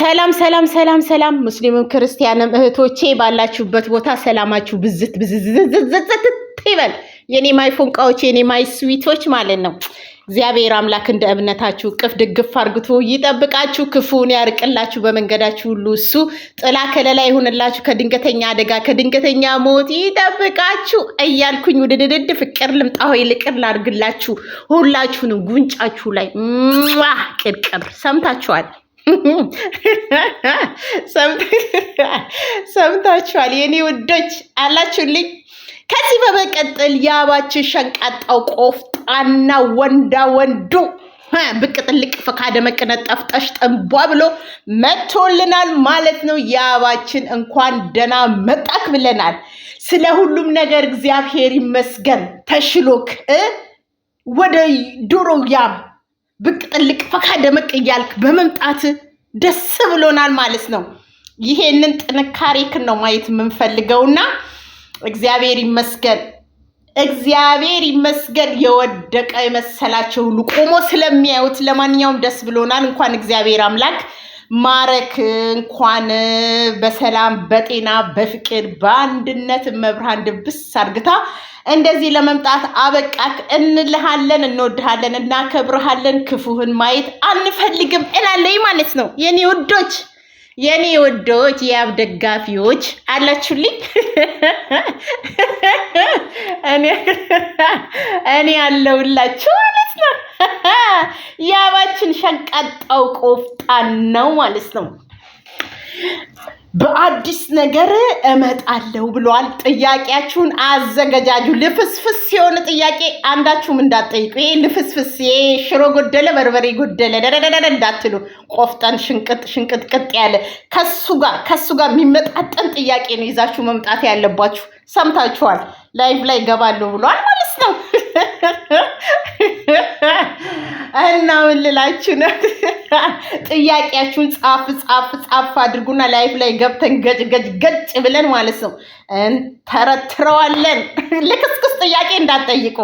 ሰላም ሰላም ሰላም ሰላም ሙስሊምም ክርስቲያንም እህቶቼ ባላችሁበት ቦታ ሰላማችሁ ብዝት ብዝዝዝዝዝት ይበል። የኔ ማይ ፎንቃዎች የኔ ማይ ስዊቶች ማለት ነው። እግዚአብሔር አምላክ እንደ እምነታችሁ ቅፍ ድግፍ አርግቶ ይጠብቃችሁ፣ ክፉን ያርቅላችሁ፣ በመንገዳችሁ ሁሉ እሱ ጥላ ከለላ ይሁንላችሁ፣ ከድንገተኛ አደጋ ከድንገተኛ ሞት ይጠብቃችሁ እያልኩኝ ውድድድ ፍቅር ልምጣ ሆይ ልቅር ላርግላችሁ። ሁላችሁንም ጉንጫችሁ ላይ ቅርቅር ሰምታችኋል። ሰምታችኋል የኔ ውዶች አላችሁልኝ። ከዚህ በመቀጠል ያባችን ሸንቃጣው ቆፍጣና ወንዳ ወንዱ ብቅ ጥልቅ ፈካደ መቀነጠፍ ጠሽ ጠንቧ ብሎ መጥቶልናል ማለት ነው። ያባችን እንኳን ደህና መጣክ ብለናል። ስለ ሁሉም ነገር እግዚአብሔር ይመስገን። ተሽሎክ ወደ ዶሮ ያብ ብቅ ጥልቅ ፈካደ መቅ እያልክ በመምጣት ደስ ብሎናል ማለት ነው። ይሄንን ጥንካሬክን ነው ማየት የምንፈልገውና እግዚአብሔር ይመስገን፣ እግዚአብሔር ይመስገን። የወደቀ የመሰላቸው ሁሉ ቆሞ ስለሚያዩት ለማንኛውም ደስ ብሎናል። እንኳን እግዚአብሔር አምላክ ማረክ፣ እንኳን በሰላም በጤና በፍቅር በአንድነት መብርሃን ድብስ አርግታ እንደዚህ ለመምጣት አበቃክ እንልሃለን። እንወድሃለን፣ እናከብርሃለን። ክፉህን ማየት አንፈልግም እላለኝ ማለት ነው። የኔ ውዶች የያብ ደጋፊዎች አላችሁልኝ። እኔ ያለውላችሁ ማለት ነው። ያባችን ሸንቃጣው ቆፍጣን ነው ማለት ነው። በአዲስ ነገር እመጣለሁ ብሏል። ጥያቄያችሁን አዘገጃጁ። ልፍስፍስ የሆነ ጥያቄ አንዳችሁም እንዳትጠይቁ። ይሄ ልፍስፍስ ሽሮ ጎደለ በርበሬ ጎደለ ደደደደ እንዳትሉ። ቆፍጠን ሽንቅጥቅጥ ያለ ከሱ ጋር የሚመጣጠን ጥያቄ ነው ይዛችሁ መምጣት ያለባችሁ። ሰምታችኋል። ላይቭ ላይ ገባለሁ ብሏል ማለት ነው። እና ምን ልላችሁ ነው? ጥያቄያችሁን ጻፍ አድርጉና ላይፍ ላይ ገብተን ገጭ ብለን ማለት ነው ተረትረዋለን። ልክስክስ ጥያቄ እንዳትጠይቁ፣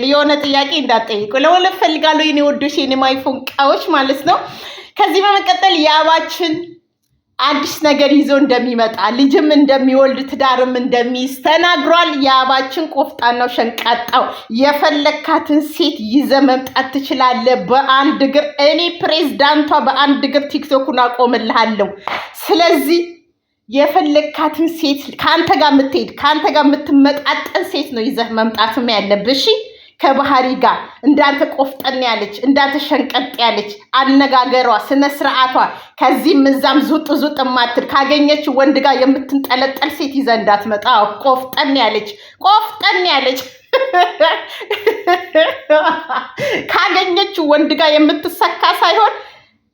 የሆነ ጥያቄ እንዳትጠይቁ። ለወለድ ፈልጋለሁ የኔ ወዶች የኔ ማይፎንቃዎች ማለት ነው። ከዚህ በመቀጠል ያባችን አዲስ ነገር ይዞ እንደሚመጣ ልጅም እንደሚወልድ ትዳርም እንደሚይዝ ተናግሯል። ያባችን ቆፍጣናው ሸንቃጣው የፈለካትን ሴት ይዘ መምጣት ትችላለህ በአንድ እግር። እኔ ፕሬዝዳንቷ በአንድ እግር ቲክቶኩን አቆምልሃለሁ። ስለዚህ የፈለካትን ሴት ከአንተ ጋር የምትሄድ ከአንተ ጋር የምትመጣጠን ሴት ነው ይዘህ መምጣትም ያለብሽ። ከባህሪ ጋር እንዳንተ ቆፍጠን ያለች እንዳንተ ሸንቀጥ ያለች አነጋገሯ ስነ ስርዓቷ ከዚህም እዛም ዙጥ ማትል ካገኘችው ወንድ ጋር የምትንጠለጠል ሴት ይዘህ እንዳትመጣ። ቆፍጠን ያለች ካገኘችው ወንድ ጋር የምትሰካ ሳይሆን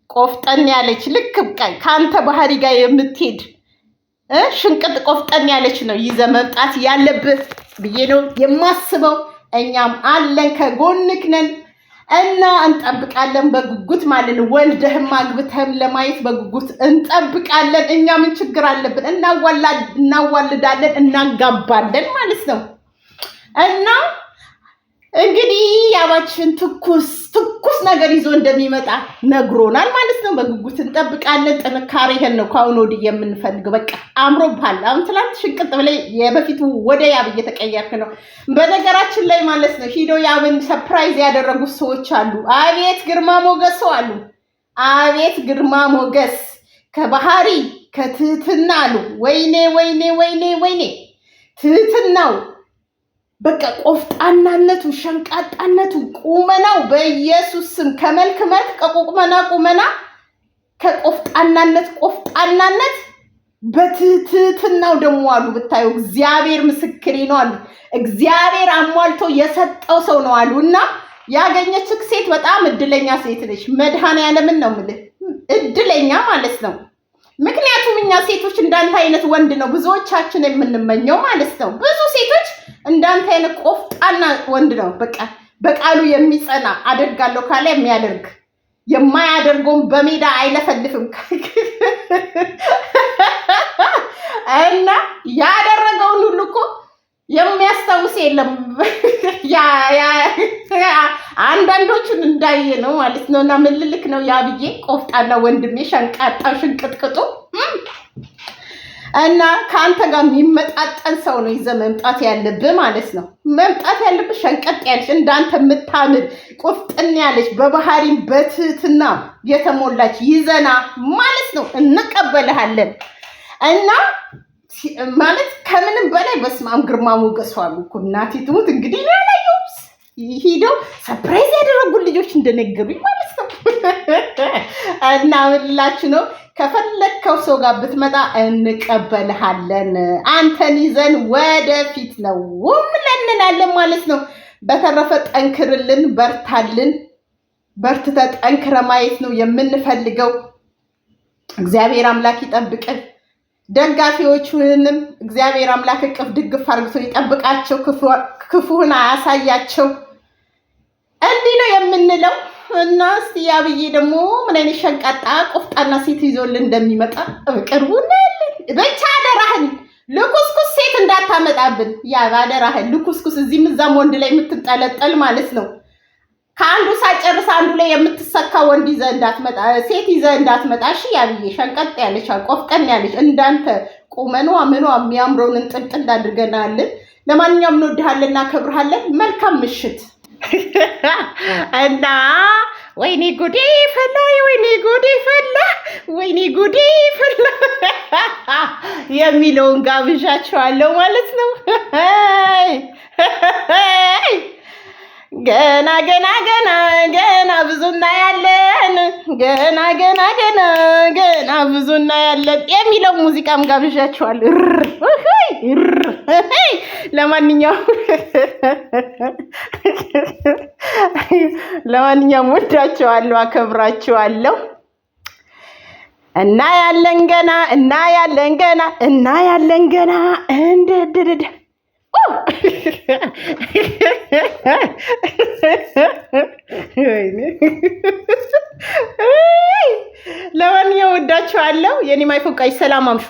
ቆፍጠን ያለች ልክ ከአንተ ባህሪ ጋር የምትሄድ ሽንቅጥ ቆፍጠን ያለች ነው ይዘህ መምጣት ያለብህ ብዬ ነው የማስበው። እኛም አለን ከጎንክ ነን እና እንጠብቃለን በጉጉት ማለት ነው። ወልደህም አግብተህም ለማየት በጉጉት እንጠብቃለን። እኛ ምን ችግር አለብን? እናዋልዳለን፣ እናጋባለን ማለት ነው። እና እንግዲህ ያባችን ትኩስ ነገር ይዞ እንደሚመጣ ነግሮናል ማለት ነው። በጉጉት እንጠብቃለን። ጥንካሬ ይሄን ነው ከአሁን ወዲህ የምንፈልገው። በቃ አምሮብሃል። አሁን ትላንት ሽንቅጥ ብለህ የበፊቱ ወደ ያብ እየተቀየርክ ነው። በነገራችን ላይ ማለት ነው ሂዶ ያብን ሰርፕራይዝ ያደረጉት ሰዎች አሉ። አቤት ግርማ ሞገስ አሉ። አቤት ግርማ ሞገስ ከባህሪ ከትህትና አሉ። ወይኔ ትህትናው በቃ ቆፍጣናነቱ ሸንቃጣነቱ ቁመናው በኢየሱስ ስም ከመልክ ከቁመና ቆፍጣናነት በትህትናው ደግሞ አሉ ብታዩ እግዚአብሔር ምስክሬ ነው አሉ። እግዚአብሔር አሟልቶ የሰጠው ሰው ነው አሉ። እና ያገኘች ሴት በጣም እድለኛ ሴት ነች። መድኃኔዓለምን ነው የምልህ እድለኛ ማለት ነው። ምክንያቱም እኛ ሴቶች እንዳንተ አይነት ወንድ ነው ብዙዎቻችን የምንመኘው ማለት ነው። ብዙ ሴቶች እንዳንተ አይነት ቆፍጣና ወንድ ነው በቃ በቃሉ የሚጸና አደርጋለሁ ካለ የሚያደርግ የማያደርገውን በሜዳ አይለፈልፍም እና ያደረገውን ሁሉ እኮ የሚያስታውስ የለም። አንዳንዶቹን እንዳየ ነው ማለት ነው። እና ምልልክ ነው ያብዬ ቆፍጣና ወንድሜ ሸንቃጣ ሽንቅጥቅጡ እና ከአንተ ጋር የሚመጣጠን ሰው ነው ይዘህ መምጣት ያለብህ ማለት ነው። መምጣት ያለብህ ሸንቀጥ ያለች እንዳንተ የምታምር ቁፍጥን ያለች በባህሪም በትህትና የተሞላች ይዘና ማለት ነው። እንቀበልሃለን እና ማለት ከምንም በላይ በስመ አብ ግርማ ሞገስ አሉ እኮ እናቴ ትሙት። እንግዲህ ያላየው ሂደው ሰርፕራይዝ ያደረጉን ልጆች እንደነገሩኝ ማለት ነው። እና ምንላችሁ ነው ከፈለግከው ሰው ጋር ብትመጣ እንቀበልሃለን። አንተን ይዘን ወደፊት ነው እንላለን ማለት ነው። በተረፈ ጠንክርልን፣ በርታልን። በርትተ ጠንክረ ማየት ነው የምንፈልገው። እግዚአብሔር አምላክ ይጠብቅን። ደጋፊዎቹንም እግዚአብሔር አምላክ እቅፍ ድግፍ አርግቶ ይጠብቃቸው፣ ክፉን አያሳያቸው። እንዲህ ነው የምንለው። እና እስቲ ያብዬ ደግሞ ምን አይነት ሸንቃጣ ቆፍጣና ሴት ይዞልን እንደሚመጣ በቅርቡ እናያለን። ብቻ አደራህን ልኩስኩስ ሴት እንዳታመጣብን። ያ አደራህን ልኩስኩስ እዚህም እዛም ወንድ ላይ የምትጠለጠል ማለት ነው። ከአንዱ ሳጨርስ አንዱ ላይ የምትሰካ ወንድ ይዘህ እንዳትመጣ፣ ሴት ይዘህ እንዳትመጣ። እሺ ያብዬ ሸንቀጥ ያለች ቆፍጠን ያለች እንዳንተ ቁመኗ ምኗ የሚያምረውን እንጥልጥል አድርገናልን። ለማንኛውም እንወድሃለን፣ እናከብርሃለን። መልካም ምሽት እና ወይኔ ጉዴ ፈላ፣ ወይኔ ጉዴ ፈላ፣ ወይኔ ጉዴ ፈላ የሚለውን ጋብዣቸዋለሁ ማለት ነው። ገና ገና ገና ገና ብዙ እናያለን፣ ገና ገና ገና ገና ብዙ እናያለን የሚለው ሙዚቃም ጋብዣቸዋለሁ። ለማንኛውም ወዳቸዋለሁ፣ አከብራቸዋለሁ። እናያለን ገና እናያለን ገና እናያለን ገና እንደድድ ለማንኛውም ወዳቸዋለሁ። የኔ ማይፎቃይ ሰላም አምሹ።